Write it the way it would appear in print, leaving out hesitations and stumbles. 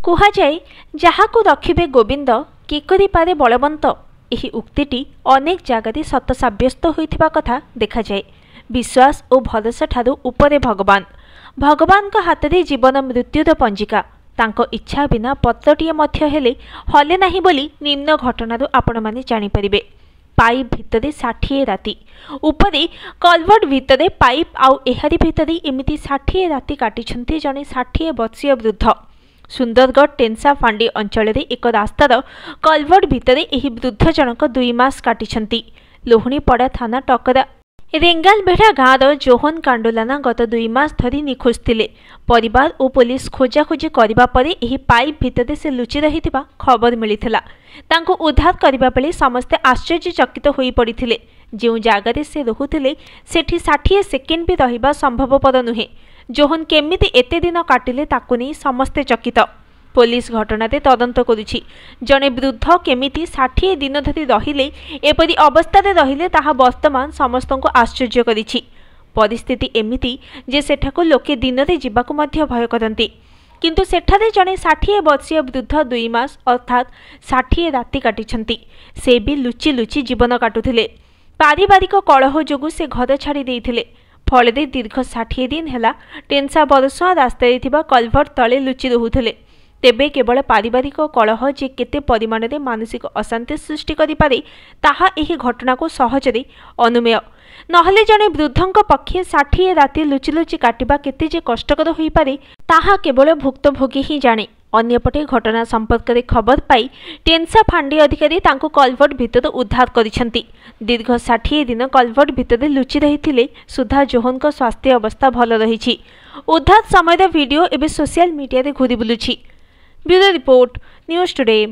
कुहाଯାए जहाकु रखिबे गोविंद कि करि पारे बलवंत। एही उक्तिटी अनेक जगह सत सब्यस्त होइथिबा कथा देखा जाए। विश्वास और भरोसा ठारू उपरे भगवान भगवान का हाथ में जीवन मृत्युर पंजिका। तांको इच्छा बिना पत्रटीए मध्य हेले हले नाही बोली निम्न घटनारू आपण माने जानि परिबे। पाइप भितरे 60 राति उपरे कलवर्ट भितरे पाइप आउ एहारी भितरे एमिति 60 राति काटिछन्ती जने 60 वर्षीय वृद्ध। सुंदरगढ़ टेंसा फांडी अंचल एक रास्तार कलवर्ट भितरे एही वृद्ध जनक 2 मास काटिछन्ती। लोहणीपड़ा थाना टकरा रेंगालबेढ़ा गाँवर जोहन कांडोलाना गत 2 मास धरी निखोज थिले। परिवार और पुलिस खोजाखोजी करबा परे एही पाइप भितरे से लुचि रहिथिबा खबर मिलिथिला। तांको उद्धार करबा बेले समस्ते आश्चर्यचकित होई पड़िथिले। जो जगार से रहुथिले सेठी 60 सेकेंड भी रहिबा संभवपर नुहे। जोहन केमिति एते दिन काटिले ताकु नै समस्ते चकित। पुलिस घटनाते तदंत करुछि। जने वृद्ध केमिति 60 दिन धरी रहिले एपरि अवस्था रहिले ताहा वर्तमान समस्तको आश्चर्य करिछि। परिस्थिति एमिति जे सेठाको लोके दिन रे जिबाको मध्य भय करन्ति, किंतु सेठारे जने 60 वर्षीय वृद्ध 2 मास अर्थात 60 राति काटिछन्ति। से भी लुचि लुचि जीवन काटुथिले। पारिवारिक कलह जोगु से घर छाड़ी देइथिले। फलरे दीर्घ 60 दिन हेला टेंसा बरसुआ रास्तारे थिबा कलवर्ट तले लुचि रहुथिले। तेबे केवल पारिवारिक कलह जे केते परिमाण में मानसिक अशांति सृष्टि करि पारे ताहा एही घटना को सहजरे अनुमेय। नहले जने वृद्धंक पक्षे 60 राति लुचि लुचि काटिबा केते जे कष्टकर होई पारे ताहा केवल भुक्तभोगी ही जाने। अन्यपटे घटना संपर्क में खबर पाई टेंसा फांडी अधिकारी तांको कलवर्ट भितर उद्धार करिसंती। दीर्घ 60 दिन कलवर्ट भितर लुचि रहिथिले सुधा जोहन को स्वास्थ्य अवस्था भल रहिछि। उद्धार समय वीडियो एबे सोशल मीडिया रे घुरी बुलुछि। Bureau report news today.